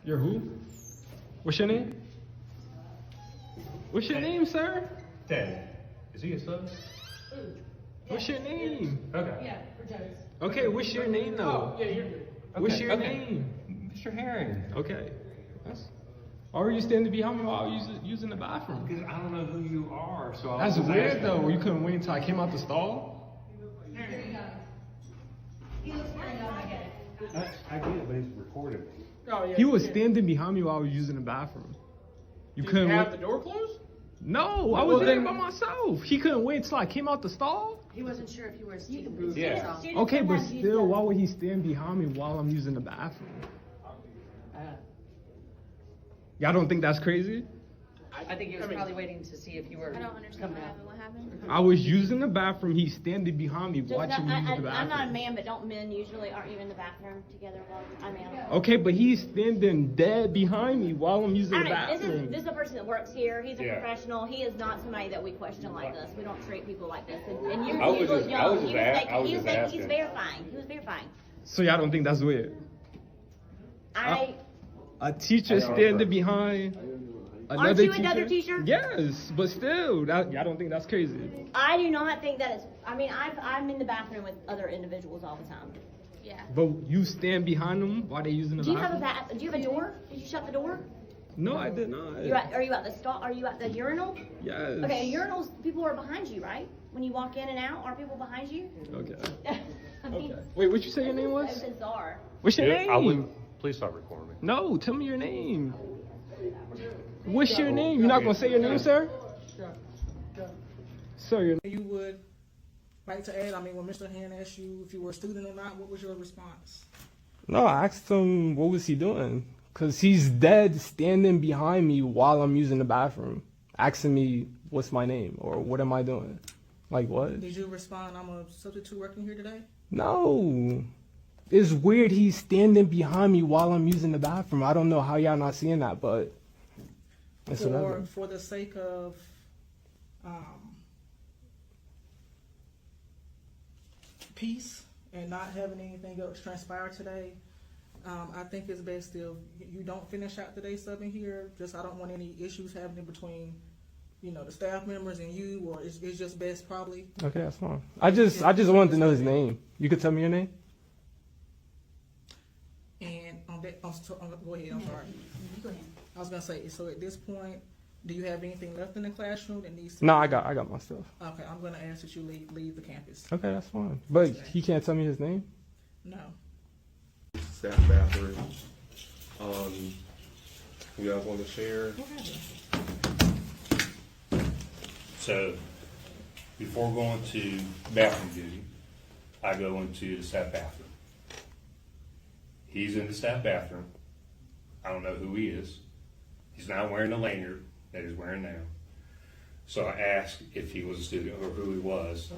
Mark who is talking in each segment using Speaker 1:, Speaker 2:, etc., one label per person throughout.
Speaker 1: You're who? What's your name? What's your name, sir?
Speaker 2: Ted. Is he a son?
Speaker 1: What's your name?
Speaker 2: Okay.
Speaker 3: Yeah, for Joe's.
Speaker 1: Okay, what's your name though?
Speaker 3: Yeah, you're good.
Speaker 1: What's your
Speaker 2: Okay.
Speaker 1: name?
Speaker 2: Mr. Herring.
Speaker 1: Okay. Why were you standing behind me while I was using the bathroom?
Speaker 2: Because I don't know who you are, so I
Speaker 1: That's
Speaker 2: was
Speaker 1: weird
Speaker 2: asking.
Speaker 1: though. You couldn't wait until I came out the stall.
Speaker 3: Here you go. He looks pretty young, I get it.
Speaker 2: I get it, but he's recording me.
Speaker 3: Oh, yeah.
Speaker 1: He was standing behind me while I was using the bathroom. You
Speaker 3: Did
Speaker 1: couldn't
Speaker 3: you have
Speaker 1: wait.
Speaker 3: the door closed?
Speaker 1: No, I was there by myself. He couldn't wait until I came out the stall.
Speaker 4: He wasn't sure if you were a student.
Speaker 2: Yeah.
Speaker 1: Okay, but still, why would he stand behind me while I'm using the bathroom? Y'all don't think that's crazy?
Speaker 4: I think he was probably waiting to see if you were.
Speaker 5: I don't understand
Speaker 4: coming out.
Speaker 5: what happened.
Speaker 1: I was using the bathroom. He's standing behind me
Speaker 5: Just
Speaker 1: watching me use the
Speaker 5: I'm
Speaker 1: bathroom.
Speaker 5: not a man, but don't men usually aren't you in the bathroom together while I'm out?
Speaker 1: Okay, but he's standing dead behind me while I'm using
Speaker 5: I
Speaker 1: the
Speaker 5: don't know.
Speaker 1: bathroom.
Speaker 5: This is a person that works here. He's a
Speaker 2: Yeah.
Speaker 5: professional. He is not somebody that we question like this. We don't treat people like this. And you,
Speaker 2: I was
Speaker 5: you look
Speaker 2: just-
Speaker 5: young.
Speaker 2: I was just
Speaker 5: He was
Speaker 2: a-
Speaker 5: making,
Speaker 2: I was
Speaker 5: he was
Speaker 2: just
Speaker 5: making, he's
Speaker 2: asking.
Speaker 5: verifying. He was verifying.
Speaker 1: So y'all don't think that's weird? A teacher standing behind another
Speaker 5: Aren't you
Speaker 1: teacher?
Speaker 5: another teacher?
Speaker 1: Yes, but still, y'all don't think that's crazy?
Speaker 5: I do not think that it's. I mean, I'm in the bathroom with other individuals all the time.
Speaker 3: Yeah.
Speaker 1: But you stand behind them while they using the
Speaker 5: Do you have
Speaker 1: bathroom?
Speaker 5: Do you have a door? Did you shut the door?
Speaker 1: No, I did not.
Speaker 5: Are you at the stall? Are you at the urinal?
Speaker 1: Yes.
Speaker 5: Okay, urinals. People are behind you, right? When you walk in and out, are people behind you?
Speaker 1: Okay.
Speaker 5: I mean,
Speaker 1: Okay. Wait, what you say your name was?
Speaker 5: It's bizarre.
Speaker 1: What's your
Speaker 2: Yeah, I
Speaker 1: name?
Speaker 2: would. Please stop recording me.
Speaker 1: No, tell me your name. What's your name? You're not gonna say your name, sir? Sir, your
Speaker 6: You would like to add, I mean, when Mr. Hand asked you if you were a student or not, what was your response?
Speaker 1: No, I asked him what was he doing, cause he's dead standing behind me while I'm using the bathroom, asking me what's my name or what am I doing. Like what?
Speaker 6: Did you respond, I'm a substitute working here today?
Speaker 1: No. It's weird he's standing behind me while I'm using the bathroom. I don't know how y'all not seeing that, but it's whatever.
Speaker 6: For the sake of peace and not having anything else transpire today, I think it's best if you don't finish out today's subbing here. Just I don't want any issues happening between, you know, the staff members and you, or it's just best probably.
Speaker 1: Okay, that's fine. I just wanted to know his name. You could tell me your name?
Speaker 6: And on that, go ahead. I'm sorry.
Speaker 5: Go ahead.
Speaker 6: I was gonna say. So at this point, do you have anything left in the classroom that needs to?
Speaker 1: No, I got my stuff.
Speaker 6: Okay, I'm gonna ask that you leave the campus.
Speaker 1: Okay, that's fine. But he can't tell me his name?
Speaker 6: No.
Speaker 7: Staff bathroom. You guys want to share?
Speaker 2: So, before going to bathroom duty, I go into the staff bathroom. He's in the staff bathroom. I don't know who he is. He's not wearing the lanyard that he's wearing now. So I asked if he was a student or who he was.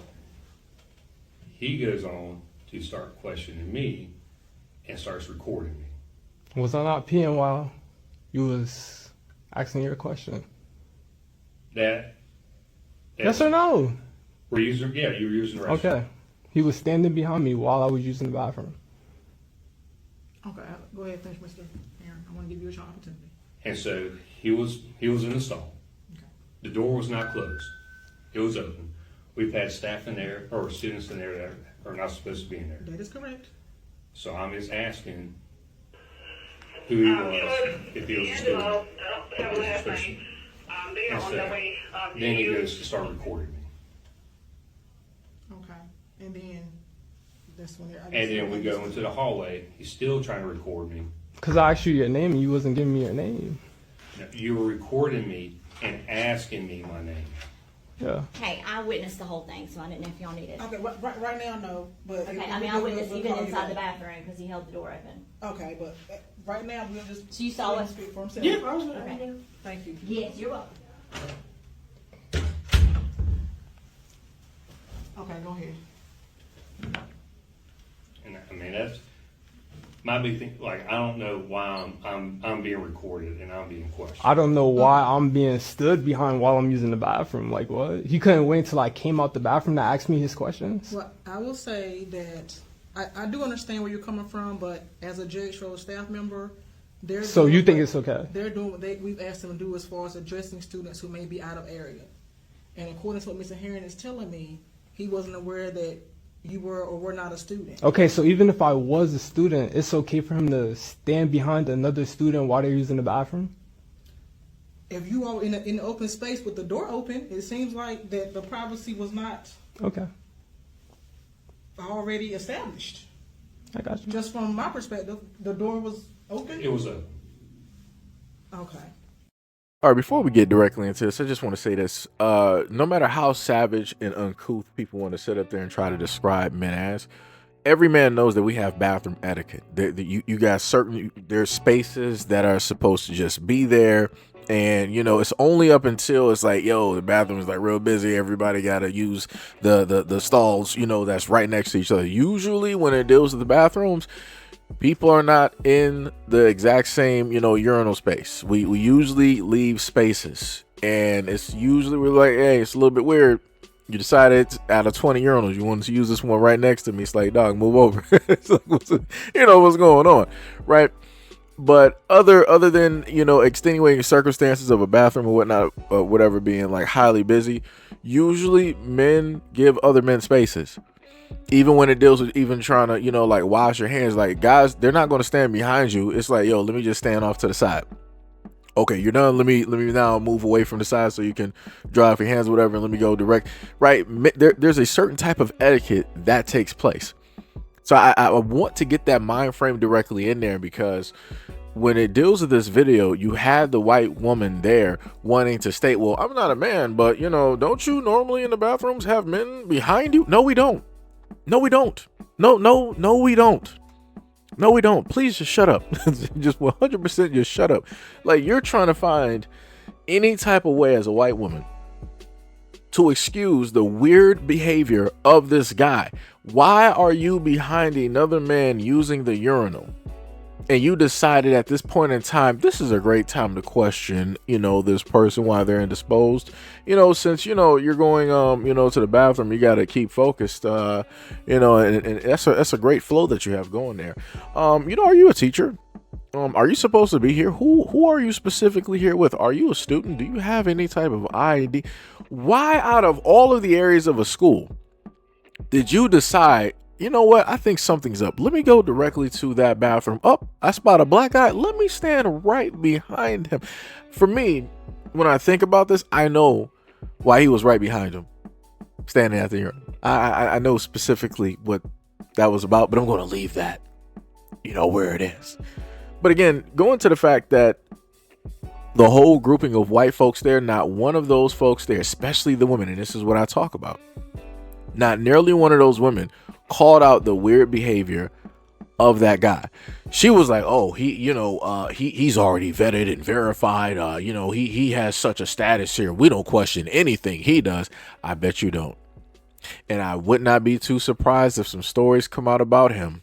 Speaker 2: He goes on to start questioning me and starts recording me.
Speaker 1: Was I not peeing while you was asking your question? Yes or no?
Speaker 2: We're using, yeah, you were using the restroom.
Speaker 1: Okay. He was standing behind me while I was using the bathroom.
Speaker 6: Okay, go ahead, finish, Mr. Aaron. I want to give you a opportunity.
Speaker 2: And so he was in the stall.
Speaker 6: Okay.
Speaker 2: The door was not closed. It was open. We've had staff in there or students in there that are not supposed to be in there.
Speaker 6: That is correct.
Speaker 2: So I'm just asking who he was, if he was a student. And so then he goes to start recording me.
Speaker 6: Okay, and then that's when.
Speaker 2: And then we go into the hallway. He's still trying to record me.
Speaker 1: Because I asked you your name and you wasn't giving me your name.
Speaker 2: You were recording me and asking me my name.
Speaker 1: Yeah.
Speaker 5: Hey, I witnessed the whole thing, so I didn't know if y'all needed.
Speaker 6: Okay, right now, no, but.
Speaker 5: Okay, I mean, I witnessed even inside the bathroom because he held the door open.
Speaker 6: Okay, but right now, we'll just.
Speaker 5: So you saw
Speaker 6: let him
Speaker 5: us?
Speaker 6: speak for himself.
Speaker 3: Yeah.
Speaker 5: Okay.
Speaker 6: Thank you.
Speaker 5: Yes, you're welcome.
Speaker 6: Okay, go ahead.
Speaker 2: And I mean, that's my big thing. Like, I don't know why I'm being recorded and I'm being questioned.
Speaker 1: I don't know why I'm being stood behind while I'm using the bathroom. Like what? He couldn't wait until I came out the bathroom to ask me his questions?
Speaker 6: Well, I will say that I do understand where you're coming from, but as a judge or a staff member, They're
Speaker 1: So
Speaker 6: doing
Speaker 1: you think
Speaker 6: what-
Speaker 1: it's okay?
Speaker 6: They're doing what we've asked them to do as far as addressing students who may be out of area. And according to what Mr. Herring is telling me, he wasn't aware that you were or were not a student.
Speaker 1: Okay, so even if I was a student, it's okay for him to stand behind another student while they're using the bathroom?
Speaker 6: If you are in the open space with the door open, it seems like that the privacy was not
Speaker 1: Okay,
Speaker 6: already established.
Speaker 1: I got you.
Speaker 6: Just from my perspective, the door was open.
Speaker 2: It was a,
Speaker 6: Okay.
Speaker 8: All right, before we get directly into this, I just want to say this. No matter how savage and uncouth people want to sit up there and try to describe men as, every man knows that we have bathroom etiquette. You got there's spaces that are supposed to just be there. And, you know, it's only up until it's like, yo, the bathroom is like real busy. Everybody got to use the stalls, you know, that's right next to each other. Usually when it deals with the bathrooms, people are not in the exact same, you know, urinal space. We usually leave spaces, and it's usually we're like, hey, it's a little bit weird. You decided out of 20 urinals, you wanted to use this one right next to me. It's like, dog, move over. It's like, you know what's going on, right? But other than, you know, extenuating circumstances of a bathroom or whatnot, whatever being like highly busy, usually men give other men spaces. Even when it deals with even trying to, you know, like wash your hands, like guys, they're not going to stand behind you. It's like, yo, let me just stand off to the side. Okay, you're done. Let me now move away from the side so you can dry off your hands or whatever, and let me go direct. Right? There's a certain type of etiquette that takes place. So I want to get that mind frame directly in there, because when it deals with this video, you had the white woman there wanting to state, well, I'm not a man, but, you know, don't you normally in the bathrooms have men behind you? No, we don't. No, we don't. No, we don't. No, we don't. Please just shut up. Just 100% just shut up. Like, you're trying to find any type of way as a white woman to excuse the weird behavior of this guy. Why are you behind another man using the urinal? And you decided at this point in time, this is a great time to question, you know, this person, why they're indisposed. You know, since, you know, you're going, you know, to the bathroom, you got to keep focused, you know, and that's a great flow that you have going there. You know, are you a teacher? Are you supposed to be here? Who are you specifically here with? Are you a student? Do you have any type of ID? Why, out of all of the areas of a school, did you decide, you know what, I think something's up, let me go directly to that bathroom? I spot a black guy, let me stand right behind him. For me, when I think about this, I know why he was right behind him, standing at the urinal. I know specifically what that was about, but I'm going to leave that, you know, where it is. But again, going to the fact that the whole grouping of white folks there, not one of those folks there, especially the women, and this is what I talk about, not nearly one of those women called out the weird behavior of that guy. She was like, oh, he's already vetted and verified. You know, he has such a status here. We don't question anything he does. I bet you don't. And I would not be too surprised if some stories come out about him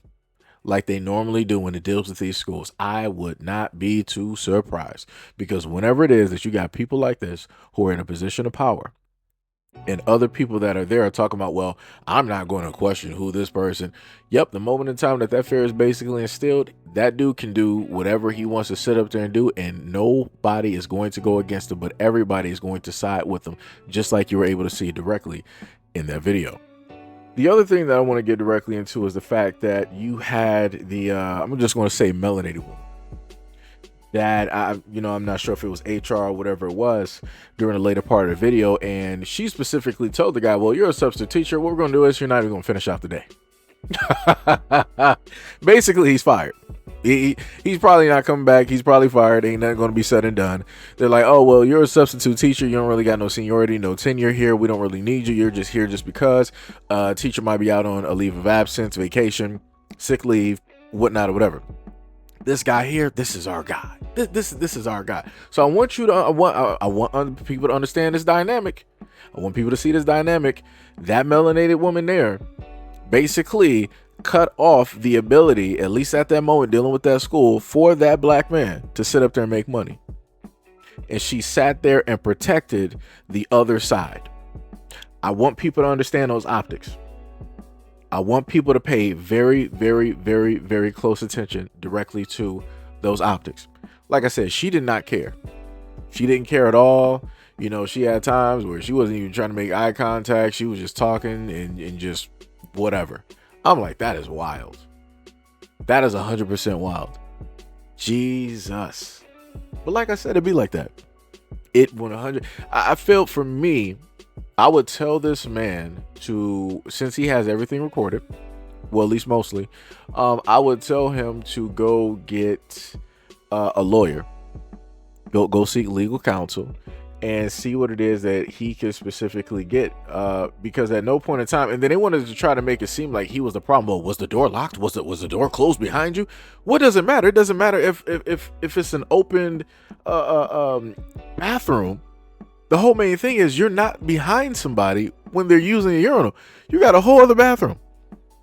Speaker 8: like they normally do when it deals with these schools. I would not be too surprised, because whenever it is that you got people like this who are in a position of power, and other people that are there are talking about, well, I'm not going to question who this person. Yep, the moment in time that fear is basically instilled, that dude can do whatever he wants to sit up there and do, and nobody is going to go against him, but everybody is going to side with him, just like you were able to see directly in that video. The other thing that I want to get directly into is the fact that you had the, I'm just going to say melanated woman. That I'm not sure if it was HR or whatever it was during the later part of the video, and she specifically told the guy, well, you're a substitute teacher. What we're going to do is you're not even going to finish out the day. Basically, he's fired. He's probably not coming back. He's probably fired. Ain't nothing going to be said and done. They're like, oh, well, you're a substitute teacher. You don't really got no seniority, no tenure here. We don't really need you. You're just here just because. Teacher might be out on a leave of absence, vacation, sick leave, whatnot, or whatever. This guy here, this is our guy. This is our guy. So I want you to, I want people to understand this dynamic. I want people to see this dynamic. That melanated woman there basically cut off the ability, at least at that moment dealing with that school, for that black man to sit up there and make money. And she sat there and protected the other side. I want people to understand those optics. I want people to pay very, very, very, very close attention directly to those optics. Like I said, she did not care. She didn't care at all. You know, she had times where she wasn't even trying to make eye contact. She was just talking and just whatever. I'm like, that is wild. That is 100% wild. Jesus. But like I said, it'd be like that. It 100. I felt for me, I would tell this man to, since he has everything recorded, well, at least mostly, I would tell him to go get a lawyer, go seek legal counsel, and see what it is that he could specifically get. Because at no point in time, and then they wanted to try to make it seem like he was the problem. Well, was the door locked? Was the door closed behind you? What does it matter? It doesn't matter if it's an opened bathroom. The whole main thing is you're not behind somebody when they're using a urinal. You got a whole other bathroom.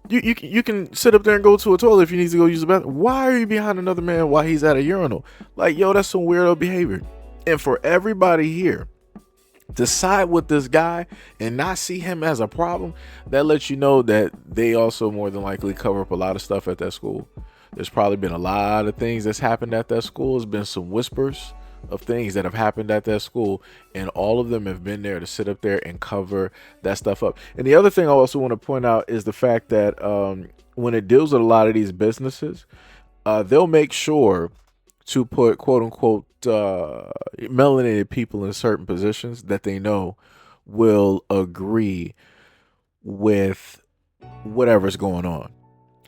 Speaker 8: You can sit up there and go to a toilet if you need to go use the bathroom. Why are you behind another man while he's at a urinal? Like, yo, that's some weirdo behavior. And for everybody here to side with this guy and not see him as a problem, that lets you know that they also more than likely cover up a lot of stuff at that school. There's probably been a lot of things that's happened at that school. There's been some whispers of things that have happened at that school, and all of them have been there to sit up there and cover that stuff up. And the other thing I also want to point out is the fact that when it deals with a lot of these businesses, they'll make sure to put quote unquote melanated people in certain positions that they know will agree with whatever's going on.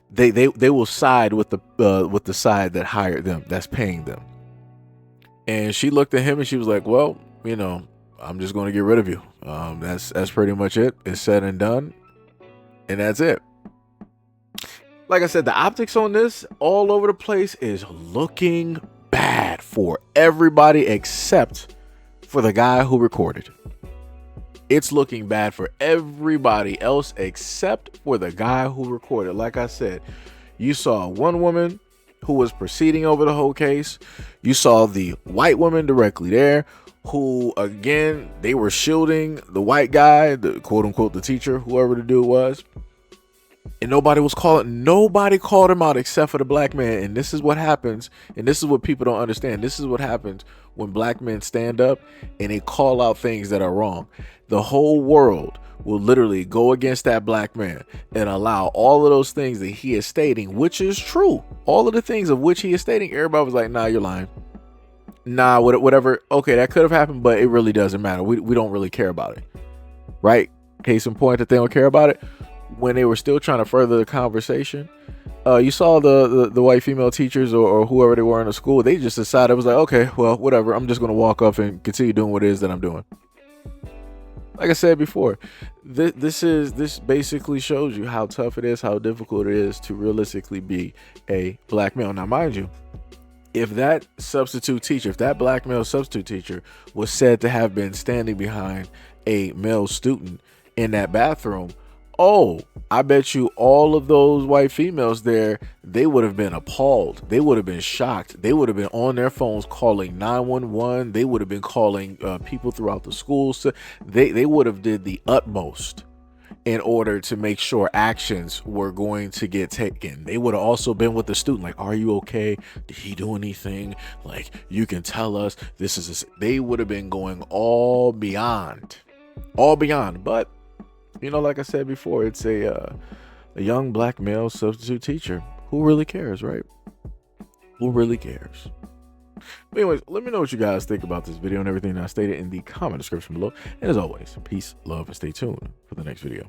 Speaker 8: They will side with the side that hired them, that's paying them. And she looked at him and she was like, well, you know, I'm just going to get rid of you. That's pretty much it. It's said and done. And that's it. Like I said, the optics on this all over the place is looking bad for everybody except for the guy who recorded. It's looking bad for everybody else except for the guy who recorded. Like I said, you saw one woman who was proceeding over the whole case. You saw the white woman directly there, who, again, they were shielding the white guy, the quote unquote the teacher, whoever the dude was. And nobody called him out except for the black man. And this is what happens. And this is what people don't understand. This is what happens when black men stand up and they call out things that are wrong. The whole world will literally go against that black man and allow all of those things that he is stating, which is true. All of the things of which he is stating, everybody was like, nah, you're lying. Nah, whatever. Okay, that could have happened, but it really doesn't matter. We don't really care about it. Right? Case in point that they don't care about it. When they were still trying to further the conversation, you saw the white female teachers or whoever they were in the school, they just decided, it was like, okay, well, whatever. I'm just going to walk off and continue doing what it is that I'm doing. Like I said before, this basically shows you how tough it is, how difficult it is to realistically be a black male. Now, mind you, if that black male substitute teacher was said to have been standing behind a male student in that bathroom, oh, I bet you all of those white females there, they would have been appalled. They would have been shocked. They would have been on their phones calling 911. They would have been calling people throughout the schools. So they would have did the utmost in order to make sure actions were going to get taken. They would have also been with the student, like, are you okay? Did he do anything? Like, you can tell us this is they would have been going all beyond. But you know, like I said before, it's a young black male substitute teacher. Who really cares, right? Who really cares? But anyways, let me know what you guys think about this video and everything I stated in the comment description below. And as always, peace, love, and stay tuned for the next video.